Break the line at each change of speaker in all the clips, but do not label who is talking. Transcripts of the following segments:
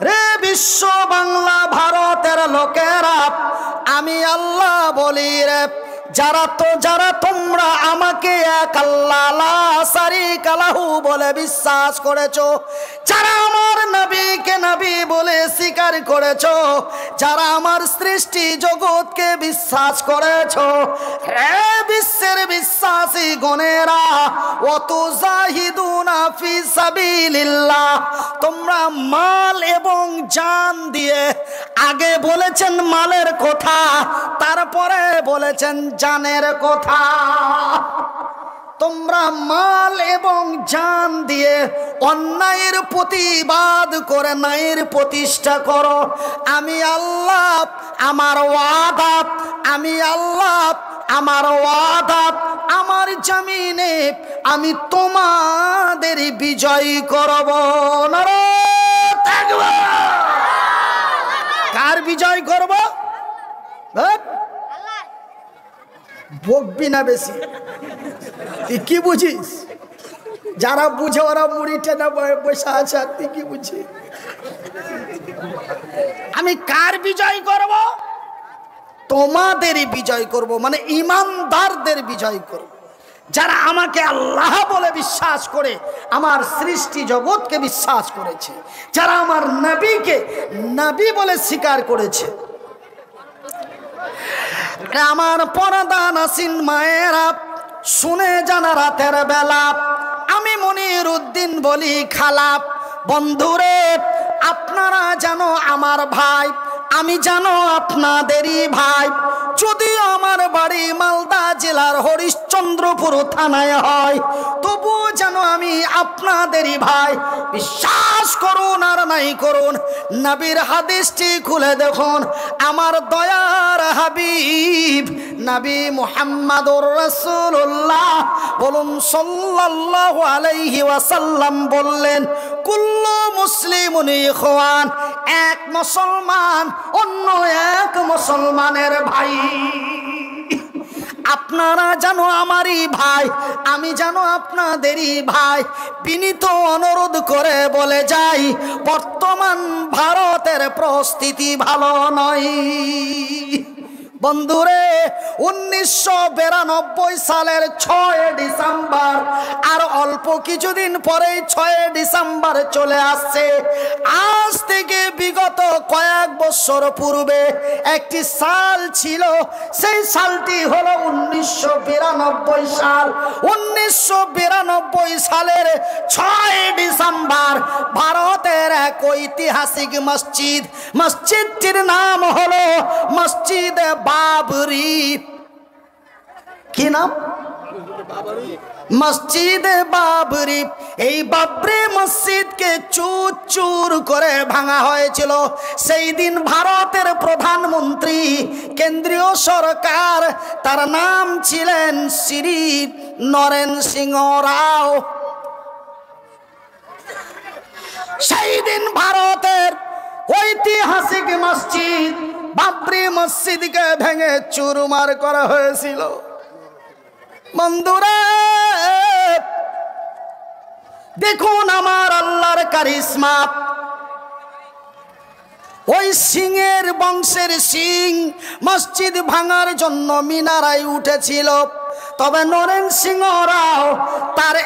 রে বিশ্ব বাংলা ভারতের লোকেরা, আমি আল্লাহ বলি রে, যারা তোমরা আমাকে এক আল্লাহ লা শারীকা লাহু বলে বিশ্বাস করেছো, যারা আমার নবীকে নবী বলে স্বীকার করেছো, যারা আমার সৃষ্টি জগৎকে বিশ্বাস করেছো, হে বিশ্বের বিশ্বাসী গণেরা, ওয়াতুজাহিদুনা ফি সাবিলিল্লাহ, তোমরা মাল এবং জান দিয়ে, আগে বলেছেন মালের কথা, তারপরে বলেছেন জানের কথা, তোমরা মাল এবং জান দিয়ে অন্যায়ের প্রতিবাদ করে ন্যায়ের প্রতিষ্ঠা করো। আমি আল্লাহ আমার ওয়াদা, আমি আল্লাহ আমার ওয়াদা, আমার জমিনে আমি তোমাদের বিজয় করব। নারায়ে তাকবীর। কার বিজয় করব? বকবি না বেশি, তুই কি বুঝিস? যারা বুঝে ওরা মুড়ি টেনে বসে আছে, আর তুই কি বুঝিস? আমি কার বিজয় করব? তোমাদেরই বিজয় করব, মানে ইমানদারদের বিজয় করব, যারা আমাকে আল্লাহ বলে বিশ্বাস করে, আমার সৃষ্টি জগৎকে বিশ্বাস করেছে, যারা আমার নবীকে নবী বলে স্বীকার করেছে। আমার পর্দা নাসিন মায়েরা, শুনে জানা রাতের বেলা, আমি মনির উদ্দিন বলি খালাপ। বন্ধুরে, আপনারা জানো আমার ভাই, আমি জানো আপনাদেরই ভাই। যদিও আমার বাড়ি মালদা জেলার হরিশ্চন্দ্রপুর থানায় হয়, তবুও যেন আমি আপনাদেরই ভাই। বিশ্বাস করুন আর নাই করুন, নবীর হাদিসটি খুলে দেখুন। আমার দয়ার হাবিব নবী মুহাম্মদুর রাসূলুল্লাহ বলুন সাল্লাল্লাহু আলাইহি ওয়াসাল্লাম বললেন, কুল্লু মুসলিমুন ইখওয়ান, এক মুসলমান অন্য এক মুসলমানের ভাই। আপনারা জানো আমারই ভাই, আমি জানো আপনাদেরই ভাই। বিনীত অনুরোধ করে বলে যাই, বর্তমান ভারতের পরিস্থিতি ভালো নয়। বন্ধুরে, 1992 সালের 6 ডিসেম্বর, আর অল্প কিছুদিন পরেই 6 ডিসেম্বর চলে আসছে। আজ থেকে বিগত কয়েক বছর পূর্বে একটি সাল ছিল, সেই সালটি হলো 1992 সাল। 1992 সালের 6 ডিসেম্বর ভারতের এক ঐতিহাসিক মসজিদ, মসজিদটির নাম হলো মসজিদে বাবরি। কি নাম? মসজিদে বাবরি। এই বাবরি মসজিদকে চুর চুর করে ভাঙা হয়েছিল। সেই দিন ভারতের প্রধানমন্ত্রী, কেন্দ্রীয় সরকার, তার নাম ছিলেন শ্রী নরেন সিংহ রাও। সেই দিন ভারতের ঐতিহাসিক মসজিদ বাবরি মসজিদকে ভেঙে চুরমার করা হয়েছিল। বন্ধুরা, দেখুন আমার আল্লাহর কারিশমা। ওই সিংহের বংশের সিং মসজিদ ভাঙার জন্য মিনারায় উঠেছিল। তবে নরেন সিংহ রাও, তার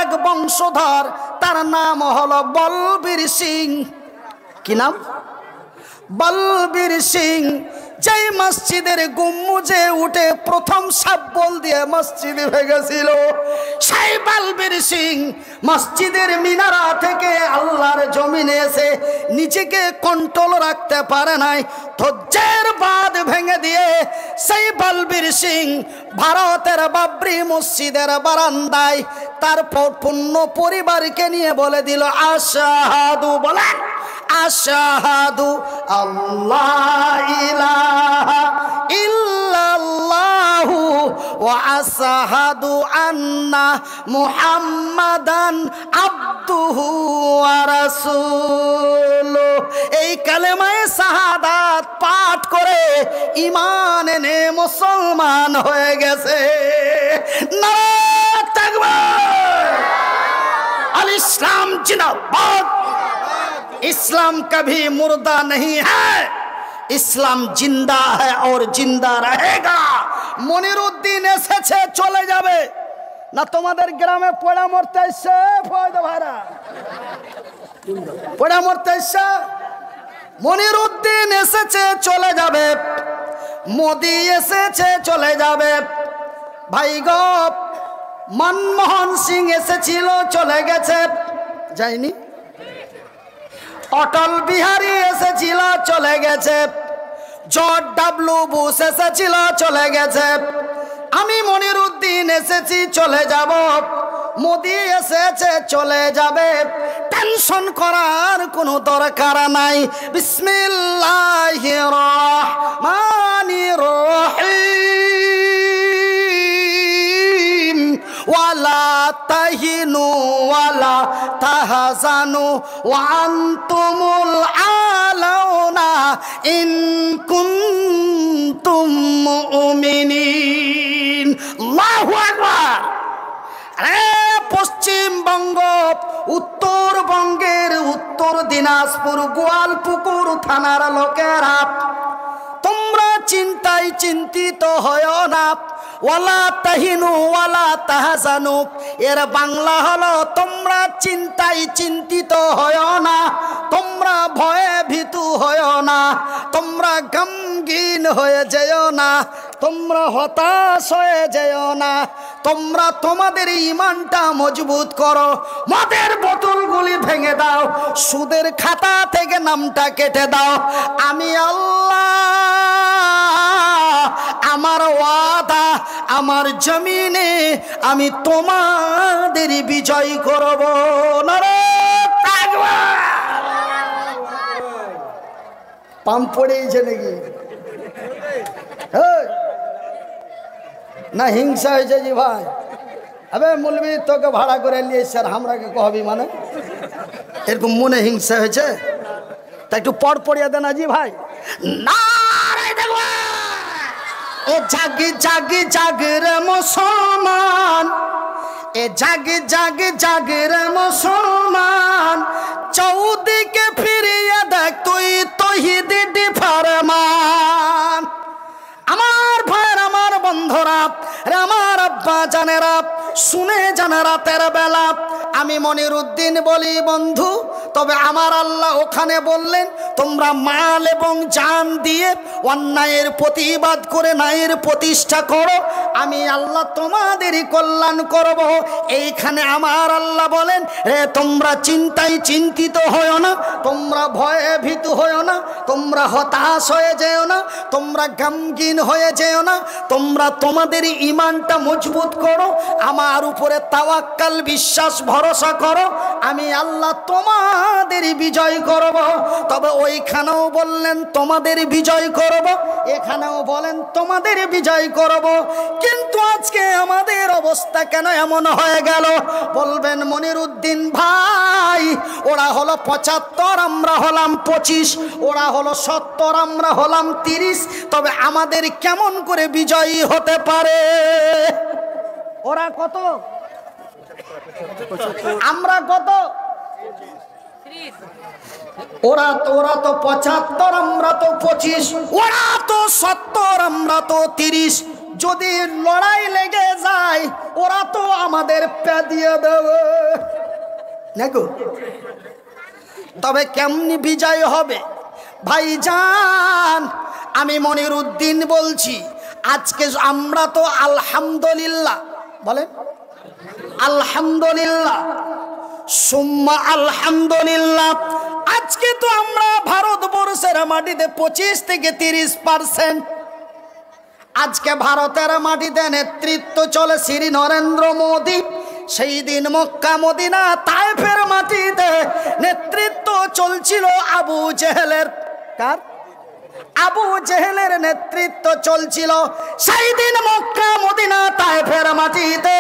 এক বংশধর, তার নাম হলো বলবীর সিং। কি নাম? বলবীর সিং। যেই মসজিদের গুম্বুজে উঠে প্রথম শাবল দিয়ে মসজিদ ভেঙেছিল, সেই বলবীর সিং মসজিদের মিনারা থেকে আল্লাহর জমিনে এসে নিজেকে কন্ট্রোল রাখতে পারে নাই, ধৈর্যের বাঁধ ভেঙে দিয়ে সেই বলবীর সিং ভারতের বাবরি মসজিদের বারান্দায় তার পূর্ণ পরিবারকে নিয়ে বলে দিল, আশহাদু, বলেন আশহাদু আল্লাহ ইলাহা ইল্লাল্লাহু ওয়া আশহাদু আন্না মুহাম্মাদান আবদুহু ওয়া রাসূলুহু। এই কালেমায়ে শাহাদাত পাঠ করে ঈমান এনে মুসলমান হয়ে গেছে। নারায়ে তাকবীর। আল ইসলাম জিন্দাবাদ, इस्लाम कभी मुर्दा नहीं है, इस्लाम जिंदा है और जिंदा रहेगा। মনিরুদ্দিন এসেছে চলে যাবে না, তোমাদের গ্রামে পড়া মরতে এসে ফয়দ ভাড়া পড়া মরতে এসে। মনিরুদ্দিন এসেছে চলে যাবে, মোদি এসেছে চলে যাবে। ভাই গো, মনমোহন সিং এসেছিল চলে গেছে, যায়নি। অটল বিহারী এসেছিল চলে গেছে, জর্জ ডব্লিউ বুশ এসেছিল চলে গেছে। আমি মনিরুদ্দিন এসেছি চলে যাব, মোদি এসেছে চলে যাবে। টেনশন করার কোনো দরকার নাই। বিসমিল্লাহির রহমানির রহিম। ওয়ালা তাহিনু ওয়ালা তাহজানু ওয়া আনতুমুল আলাউনা ইন কুনতুম মুমিনিন। আল্লাহু আকবার। আরে পশ্চিমবঙ্গ, উত্তরবঙ্গের উত্তর দিনাজপুর গোয়ালপুকুর থানার লোকেরা, তোমরা চিন্তায় চিন্তিত হয় না। ওয়ালা তাহিনু ওয়ালা তাহজানু, এর বাংলা হলো তোমরা চিন্তায় চিন্তিত হয় না, তোমরা ভয়ে ভীতু হয় না, তোমরা গমগীন হয়ে যেও না, তোমরা হতাশ হয়ে যেও না। তোমরা তোমাদের ঈমানটা মজবুত করো, মদের বোতলগুলি ভেঙে দাও, সুদের খাতা থেকে নামটা কেটে দাও। আমি আল্লাহ, আমার ওয়াদা, আমার জমিনে আমি তোমাদের বিজয় করব। নারায়ে তাকবীর। পাম্প পড়েছে নাকি? না হিংসা হয়েছে জি ভাই? আবে মুলবি তোকে ভাড়া করে নিয়ে স্যার আমরাকে কহবি মানে এরকম মনে হিংসা হয়েছে? তা একটু পড় পড়িয়ে দেন জি ভাই। নারায়ে তাকবীর। এ জাগি জাগি জাগরে মুসলমান, এ জাগি জাগি জাগরে মুসলমান, চৌদিকে ফিরিয়ে দেখ তুই তৌহিদি ফরমান। আমার ভাইয়ের, আমার বন্ধুরা, আমার আব্বা জানেরা, শুনে জানা রাতের বেলা আমি মনিরুদ্দিন বলি বন্ধু, তবে আমার আল্লাহ ওখানে বললেন তোমরা মাল এবং জান দিয়ে অন্যায়ের প্রতিবাদ করে ন্যায়ের প্রতিষ্ঠা করো, আমি আল্লাহ তোমাদেরই কল্যাণ করব। এইখানে আমার আল্লাহ বলেন রে তোমরা চিন্তায় চিন্তিত হও না, তোমরা ভয়ে ভীতু হও না, তোমরা হতাশ হয়ে যেও না, তোমরা গমগীন হয়ে যেও না, তোমরা তোমাদের ঈমানটা মজবুত করো, আমার উপরে তাওয়াক্কাল বিশ্বাস ভরসা করো, আমি আল্লাহ তোমাদের বিজয় করব। তবে ওইখানেও বললেন তোমাদের বিজয় করব, এখানেও বলেন তোমাদের বিজয় করব। কিন্তু আজকে আমাদের অবস্থা কেন এমন হয়ে গেল? বলবেন মনিরুদ্দিন ভাই, ওরা হলো 75, আমরা হলাম 25, ওরা হলো 70, আমরা হলাম 30, তবে আমাদের কেমন করে বিজয়ী হতে পারে? ওরা কত, আমরা কত? ওরা তো 75, আমরা তো 25, ওরা তো 70, আমরা তো 30। যদি লড়াই লেগে যায় ওরা তো আমাদের পা দিয়ে দেবে নাকো। তবে কেমনি বিজয় হবে ভাইজান? আমি মনিরুদ্দিন বলছি, আজকে আমরা তো আলহামদুলিল্লাহ বলেন, আলহামদুলিল্লাহ সুম্মা আলহামদুলিল্লাহ, আজকে তো আমরা ভারতবর্ষের মাটিতে 25 থেকে 30%। আজকে ভারতের মাটিতে নেতৃত্ব চলে শ্রী নরেন্দ্র মোদী। সেই দিন মক্কা মদিনা তায়েফের মাটিতে নেতৃত্ব চলছিল আবু জেহেলের। কার? আবু জেহেলের নেতৃত্ব চলছিল। সেই দিন মক্কা মদিনা তায়েফের মাটিতে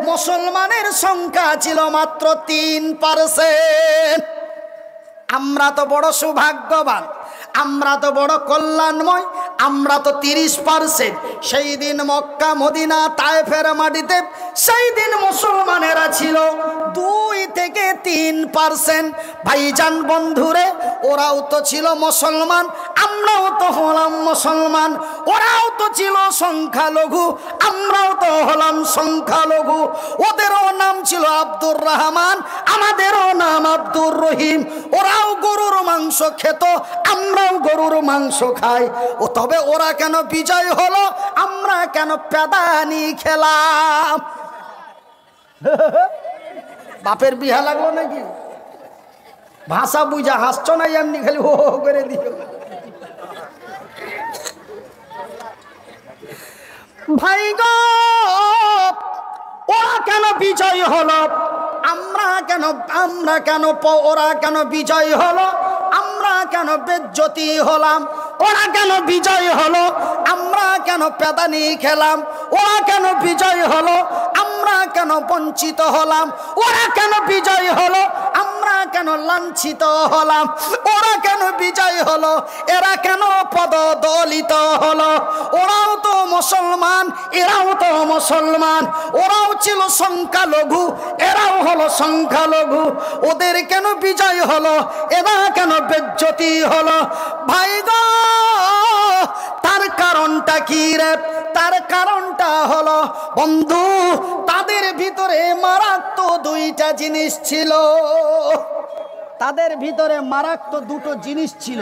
মুসলমানের সংখ্যা ছিল মাত্র 3%। আমরা তো বড় সৌভাগ্যবান, আমরা তো বড় কল্যাণময়, আমরা তো 30%। সেই দিন মক্কা মদিনা তায়েফের মাটিতে সেই দিন মুসলমানেরা ছিল 2 থেকে 3%। ভাইজান বন্ধুরে, ওরাও তো ছিল মুসলমান, আমরাও তো হলাম মুসলমান। ওরাও তো ছিল সংখ্যালঘু, আমরাও তো হলাম সংখ্যালঘু। ওদেরও নাম ছিল আব্দুর রহমান, আমাদেরও নাম আব্দুর রহিম। ওরাও গরুর মাংস খেত, আমরাও গরুর মাংস খাই। ও তবে ওরা কেন বিজয় হলো, আমরা কেন পেদানি খেলাম? বাপের বিহা লাগলো নাকি? ভাষা বুঝা হাসছ না, এমনি খালি হো হো করে দিও। ভাই গো, ওরা কেন বিজয় হলো, আমরা কেন ওরা কেন বিজয় হলো, আমরা কেন বেজ্জতি হলাম? ওরা কেন বিজয় হলো, আমরা কেন পেদানি খেলাম? ওরা কেন বিজয় হলো, আমরা কেন বঞ্চিত হলাম? ওরা কেন বিজয় হলো, আমরা কেন লাঞ্ছিত হলাম? ওরা কেন বিজয় হলো, এরা কেন পদদলিত হলো? ওরাও তো মুসলমান, এরাও তো মুসলমান। ওরাও ছিল সংখ্যালঘু, এরাও হলো সংখ্যালঘু। ওদের কেন বিজয় হলো, এরা কেন বেজ্জতি হলো? ভাই গো, তার কারণটা কি রে? তার কারণটা হলো বন্ধু, তাদের ভিতরে মারাত্মক 2টা জিনিস ছিল। তাদের ভিতরে মারাত্মক 2টো জিনিস ছিল।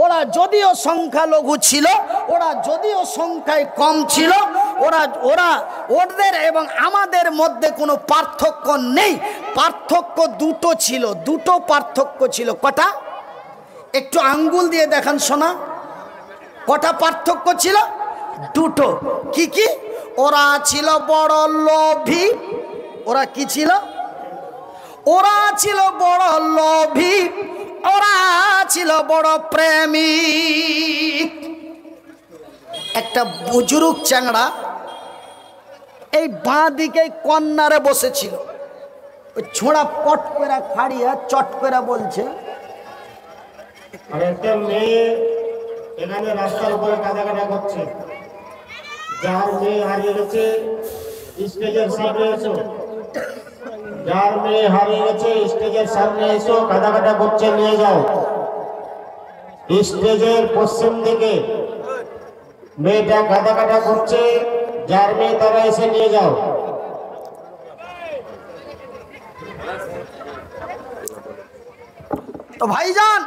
ওরা যদিও সংখ্যালঘু ছিল, ওরা যদিও সংখ্যায় কম ছিল, ওদের এবং আমাদের মধ্যে কোনো পার্থক্য নেই। পার্থক্য 2টো ছিল, 2টো পার্থক্য ছিল। কটা? একটু আঙ্গুল দিয়ে দেখান শোনা, কটা পার্থক্য ছিল? 2টো। কি কি? ওরা ছিল বড় লোভী। ওরা কি ছিল? ওরা ছিল বড় লোভী, ওরা ছিল বড় প্রেমিক। একটা বুজুর্গ চ্যাংড়া এই বাঁ দিকে কর্নারে বসেছিল। ওই ছোঁড়া পট করে খাড়িয়া চট করে বলছে,
আর একটা মেয়ে এখানে রাস্তার উপরে কাঁদাকাটা করছে। যার মেয়ে হারিয়ে গেছে স্টেজের সামনে এসো। যার মেয়ে হারিয়ে গেছে স্টেজের সামনে এসো, কাঁদাকাটা করছে, নিয়ে যাও। স্টেজের পশ্চিম দিকে মেয়েটা কাঁদাকাটা করছে, যার মেয়ে তারা এসে নিয়ে যাও।
তো ভাইজান